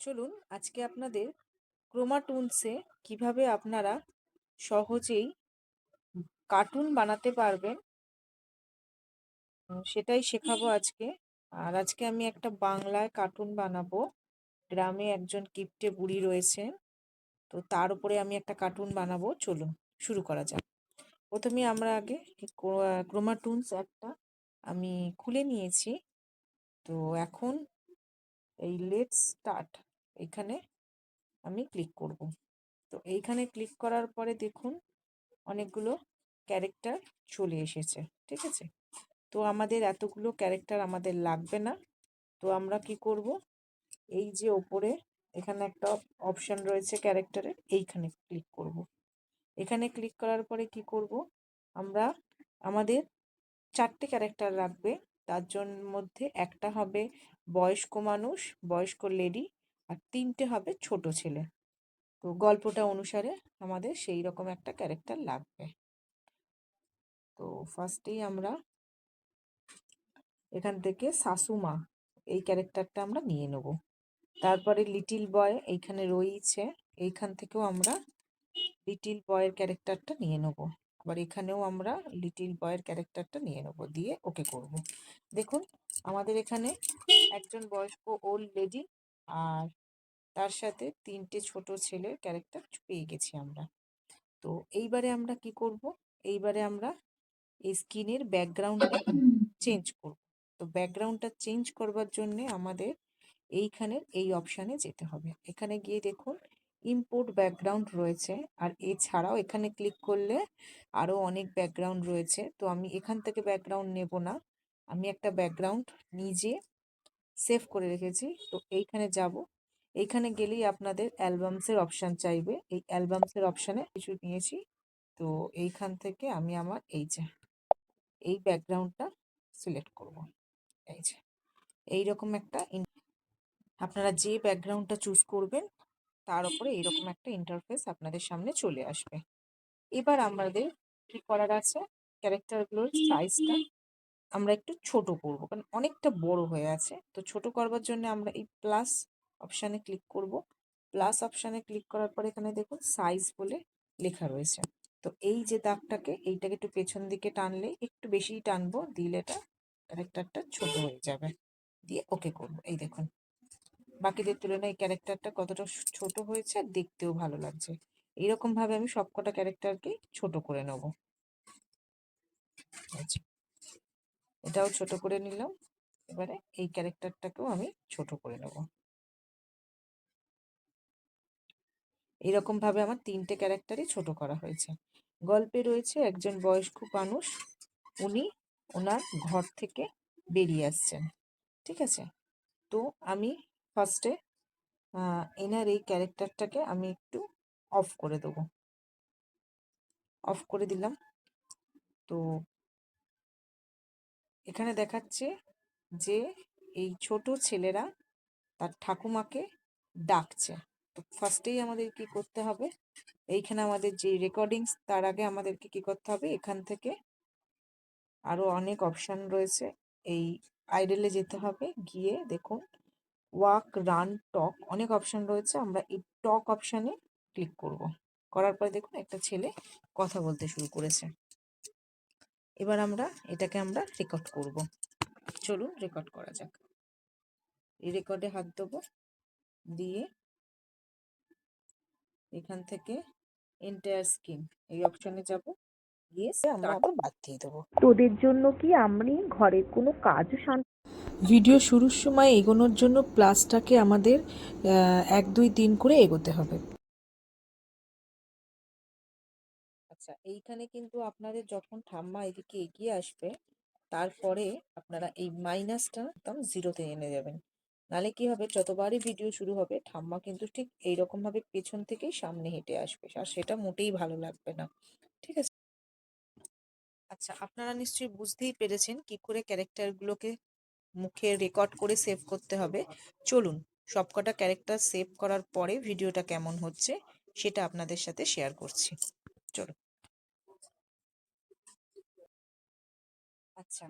চলুন আজকে আপনাদের ক্রোমা টুলসে কিভাবে আপনারা সহজেই কার্টুন বানাতে পারবেন, সেটাই শেখাবো আজকে। আর আজকে আমি একটা বাংলায় কার্টুন বানাবো। গ্রামে একজন কিপ্টে বুড়ি রয়েছে, তো তার উপরে আমি একটা কার্টুন বানাবো। চলুন শুরু করা যাক। প্রথমে আমরা আগে ক্রোমা টুলস একটা আমি খুলে নিয়েছি। তো এখন এই লেটস স্টার্ট এখানে আমি ক্লিক করব। তো এইখানে ক্লিক করার পরে দেখুন অনেকগুলো ক্যারেক্টার চলে এসেছে, ঠিক আছে। তো আমাদের এতগুলো ক্যারেক্টার আমাদের লাগবে না। তো আমরা কি করব, এই যে ওপরে এখানে একটা অপশন রয়েছে ক্যারেক্টারের, এইখানে ক্লিক করব। এখানে ক্লিক করার পরে কি করব, আমরা আমাদের 4টে ক্যারেক্টার লাগবে। তার জন্য মধ্যে একটা হবে বয়স্ক মানুষ, বয়স্ক লেডি, আর 3টে হবে ছোট ছেলে। তো গল্পটা অনুসারে আমাদের সেই রকম একটা ক্যারেক্টার লাগবে। তো ফার্স্টেই আমরা এখান থেকে শাশুমা এই ক্যারেক্টারটা আমরা নিয়ে নেব। তারপরে লিটিল বয় এইখানে রয়েছে, এইখান থেকেও আমরা লিটিল বয়ের ক্যারেক্টারটা নিয়ে নেব। আবার এখানেও আমরা লিটিল বয়ের ক্যারেক্টারটা নিয়ে নেব, দিয়ে ওকে করব। দেখুন আমাদের এখানে একজন বয়স্ক ওল্ড লেডি আর তার সাথে 3টে ছোট ছেলের ক্যারেক্টার পেয়ে গেছি আমরা। তো এইবারে আমরা কি করব, এইবারে আমরা এই স্ক্রিনের ব্যাকগ্রাউন্ডটা চেঞ্জ করব। তো ব্যাকগ্রাউন্ডটা চেঞ্জ করবার জন্যে আমাদের এইখানের এই অপশানে যেতে হবে। এখানে গিয়ে দেখুন ইম্পোর্ট ব্যাকগ্রাউন্ড রয়েছে, আর এছাড়াও এখানে ক্লিক করলে আরও অনেক ব্যাকগ্রাউন্ড রয়েছে। তো আমি এখান থেকে ব্যাকগ্রাউন্ড নেব না, আমি একটা ব্যাকগ্রাউন্ড নিজে সেভ করে রেখেছি। তো এইখানে যাব, এইখানে গেলেই আপনাদের অ্যালবামসের অপশান চাইবে। এই অ্যালবামসের অপশানে কিছু নিয়েছি। তো এইখান থেকে আমি আমার এই ব্যাকগ্রাউন্ডটা সিলেক্ট করব। এই যে এইরকম একটা আপনারা যে ব্যাকগ্রাউন্ডটা চুজ করবেন তার উপরে এইরকম একটা ইন্টারফেস আপনাদের সামনে চলে আসবে। এবার আমাদের কি করার আছে, ক্যারেক্টারগুলোর সাইজটা আমরা একটু ছোট করব, কারণ অনেকটা বড় হয়ে আছে। তো ছোট করবার জন্য আমরা এই প্লাস অপশানে ক্লিক করব। প্লাস অপশানে ক্লিক করার পরে এখানে দেখুন সাইজ বলে লেখা রয়েছে। তো এই যে দাগটাকে এইটাকে একটু পেছন দিকে টানলে, একটু বেশিই টানবো, দিলে এটা ক্যারেক্টারটা ছোট হয়ে যাবে। দিয়ে ওকে করব। এই দেখুন বাকিদের তুলনায় এই ক্যারেক্টারটা কতটা ছোট হয়েছে, আর দেখতেও ভালো লাগছে। এইরকম ভাবে আমি সবকটা ক্যারেক্টারকেই ছোট করে নেব। আচ্ছা, এটাও ছোট করে নিলাম। এবারে এই ক্যারেক্টারটাকেও আমি ছোট করে নেব। এইরকম ভাবে আমার 3টে ক্যারেক্টারই ছোট করা হয়েছে। গল্পে রয়েছে একজন বয়স্ক মানুষ, উনি ওনার ঘর থেকে বেরিয়ে আসছেন, ঠিক আছে। তো আমি ফার্স্টে এনার এই ক্যারেক্টারটাকে আমি একটু অফ করে দেবো। অফ করে দিলাম। তো এখানে দেখাচ্ছে যে এই ছোট ছেলেরা তার ঠাকুমাকে ডাকছে। তো ফার্স্টেই আমাদের কি করতে হবে, এইখানে আমাদের যে রেকর্ডিংস, তার আগে আমাদেরকে কি করতে হবে, এখান থেকে আরো অনেক অপশন রয়েছে, এই আইডলে যেতে হবে। গিয়ে দেখুন ওয়াক, রান, টক অনেক অপশন রয়েছে। আমরা এই টক অপশানে ক্লিক করব। করার পরে দেখুন একটা ছেলে কথা বলতে শুরু করেছে। এবার এটাকে আমরা রেকর্ড করব। চলুন রেকর্ড করা যাক। এই রেকর্ডে হাত দেবো, দিয়ে এখান থেকে এন্টায়ার স্ক্রিন এই অপশনে যাব, গিয়ে আমরা আবার বাদ দিয়ে দেবো। তোদের জন্য কি আমি ঘরের কোনো কাজও ভিডিও শুরুর সময় এগোনোর জন্য প্লাসটাকে আমাদের 1 2 3 করে এগোতে হবে। আচ্ছা, এইখানে কিন্তু আপনাদের যখন ঠাম্মা এদিকে এগিয়ে আসবে, তারপরে আপনারা এই মাইনাসটা একদম 0-তে এনে যাবেন। নালে কি হবে, যতবারই ভিডিও শুরু হবে ঠাম্মা কিন্তু ঠিক এইরকম ভাবে পেছন থেকেই সামনে হেঁটে আসবে, আর সেটা মোটেই ভালো লাগবে না, ঠিক আছে। আচ্ছা, আপনারা নিশ্চয়ই বুঝতেই পেরেছেন কি করে ক্যারেক্টারগুলোকে মুখে রেকর্ড করে সেভ করতে হবে। চলুন সবকটা ক্যারেক্টার সেভ করার পরে ভিডিওটা কেমন হচ্ছে সেটা আপনাদের সাথে শেয়ার করছি। চলুন। আচ্ছা,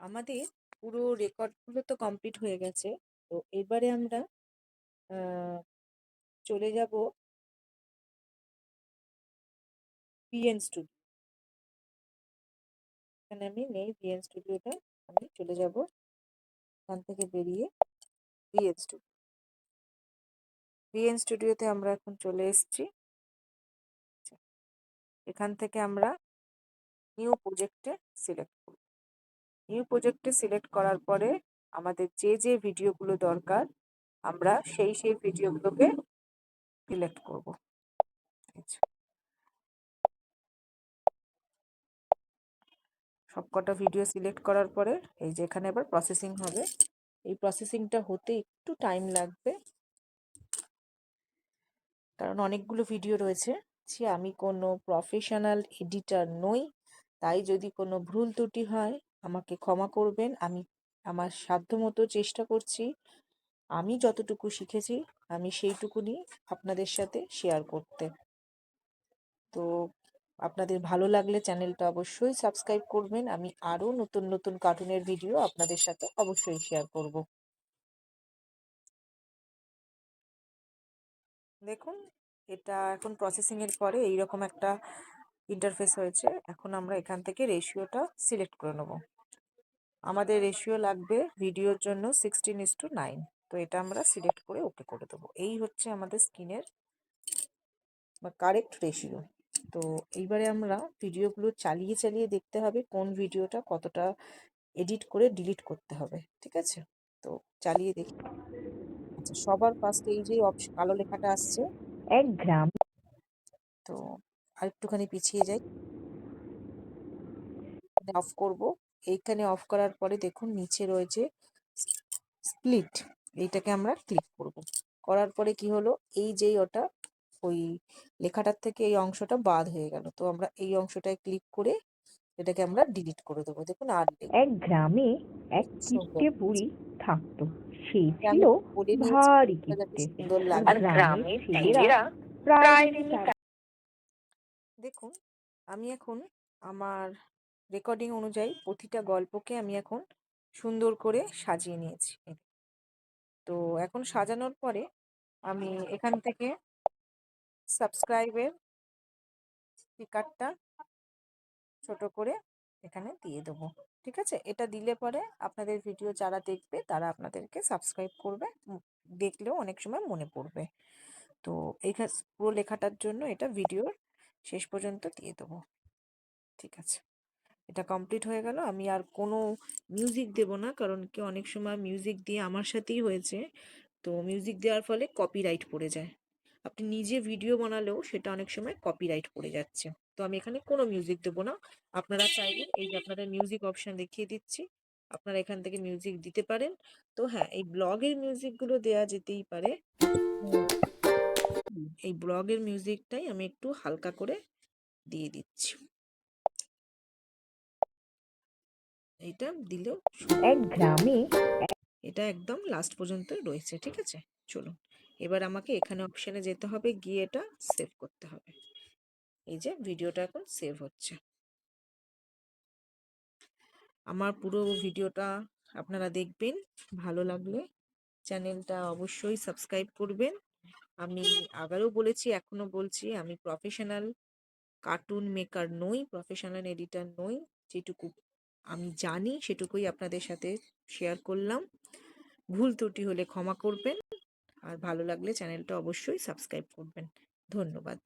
আমাদের পুরো রেকর্ডগুলো তো কমপ্লিট হয়ে গেছে। তো এবারে আমরা চলে যাব বিএন স্টুডিও। এখানে আমি নেই বিএন স্টুডিওটা, আমি চলে যাব এখান থেকে বেরিয়ে বিএন স্টুডিও। বিএন স্টুডিওতে আমরা এখন চলে এসেছি। এখান থেকে আমরা নিউ প্রজেক্টে সিলেক্ট করব। নিউ প্রজেক্টে সিলেক্ট করার পরে আমাদের যে যে ভিডিওগুলো দরকার আমরা সেই ভিডিওগুলোকে সিলেক্ট করব। আচ্ছা, সবকটা ভিডিও সিলেক্ট করার পরে এই যে এখানে আবার প্রসেসিং হবে। এই প্রসেসিংটা হতে একটু টাইম লাগবে, কারণ অনেকগুলো ভিডিও রয়েছে। আমি কোনো প্রফেশনাল এডিটর নই, তাই যদি কোনো ভুল ত্রুটি হয় আমাকে ক্ষমা করবেন। আমি আমার সাধ্যমতো চেষ্টা করছি, আমি যতটুকু শিখেছি আমি সেইটুকুনি আপনাদের সাথে শেয়ার করতে। তো আপনাদের ভালো লাগলে চ্যানেলটা অবশ্যই সাবস্ক্রাইব করবেন। আমি আরও নতুন নতুন কার্টুনের ভিডিও আপনাদের সাথে অবশ্যই শেয়ার করব। দেখুন, এটা এখন প্রসেসিংয়ের পরে এইরকম একটা ইন্টারফেস হয়েছে। এখন আমরা এখান থেকে রেশিওটা সিলেক্ট করে নেব। আমাদের রেশিও লাগবে ভিডিওর জন্য 16:9। তো এটা আমরা সিলেক্ট করে ওকে করে দেবো। এই হচ্ছে আমাদের স্ক্রিনের বা কারেক্ট রেশিও। তো এইবারে আমরা ভিডিওগুলো চালিয়ে চালিয়ে দেখতে হবে কোন ভিডিওটা কতটা এডিট করে ডিলিট করতে হবে। ঠিক আছে, তো চালিয়ে দেখি। আচ্ছা, সবার ফার্স্টে এই যে কালো লেখাটা আসছে, এক গ্রাম তো আরেকটুখানি পিছিয়ে যাই, অফ করব। এইখানে অফ করার পরে দেখুন নিচে রয়েছে স্প্লিট, এইটাকে আমরা ক্লিক করব। করার পরে কি হলো, এই যেই ওটা ওই লেখাটার থেকে এই অংশটা বাদ হয়ে গেল। তো আমরা এই অংশটায় ক্লিক করে এটাকে আমরা ডিলিট করে দেবো। দেখুন আর নেই। এক গ্রামে এক সুন্দর কিপ্টে হয়েছে। বুড়ি থাকতো। সে এটা ছিল আমি বলে নিয়েছি, ভারী এটা যাতে কিপ্টে। সুন্দর আর লাগে। গ্রামের ছেলেরা প্রায় দিনই তার দেখুন, আমি এখন আমার রেকর্ডিং অনুযায়ী প্রতিটা গল্পকে আমি এখন সুন্দর করে সাজিয়ে নিয়েছি। তো এখন সাজানোর পরে আমি এখান থেকে সাবস্ক্রাইবের স্টিকারটা ছোট করে এখানে দিয়ে দেবো। ঠিক আছে, এটা দিলে পরে আপনাদের ভিডিও যারা দেখবে তারা আপনাদেরকে সাবস্ক্রাইব করবে, দেখলেও অনেক সময় মনে পড়বে। তো এই পুরো লেখাটার জন্য এটা ভিডিওর শেষ পর্যন্ত দিয়ে দেবো। ঠিক আছে, এটা কমপ্লিট হয়ে গেল। আমি আর কোনো মিউজিক দেব না, কারণ কি অনেক সময় মিউজিক দিয়ে আমার সাথেই হয়েছে। তো মিউজিক দেওয়ার ফলে কপিরাইট পড়ে যায়। আপনি নিজে ভিডিও বানালেও সেটা অনেক সময় কপিরাইট পড়ে যাচ্ছে। তো আমি এখানে কোনো মিউজিক দেব না। আপনারা চাইলে এই যে আপনাদের মিউজিক অপশন দেখিয়ে দিচ্ছি, আপনারা এখান থেকে মিউজিক দিতে পারেন। তো হ্যাঁ, এই ব্লগের মিউজিকগুলো দেয়া যেতেই পারে। এই ব্লগের মিউজিকটাই আমি একটু হালকা করে দিয়ে দিচ্ছি। এইটা দিলেও এক গ্রামে এটা একদম লাস্ট পর্যন্ত রয়েছে। ঠিক আছে, চলুন এবার আমাকে এখানে অপশানে যেতে হবে, গিয়ে এটা সেভ করতে হবে। এই যে ভিডিওটা এখন সেভ হচ্ছে। আমার পুরো ভিডিওটা আপনারা দেখবেন, ভালো লাগলে চ্যানেলটা অবশ্যই সাবস্ক্রাইব করবেন। আমি আগেও বলেছি, এখনো বলছি, আমি প্রফেশনাল কার্টুন মেকার নই, প্রফেশনাল এডিটর নই। যেটুকু আমি জানি সেটুকুই আপনাদের সাথে শেয়ার করলাম। ভুল ত্রুটি হলে ক্ষমা করবেন, আর ভালো লাগলে চ্যানেলটা অবশ্যই সাবস্ক্রাইব করবেন। ধন্যবাদ।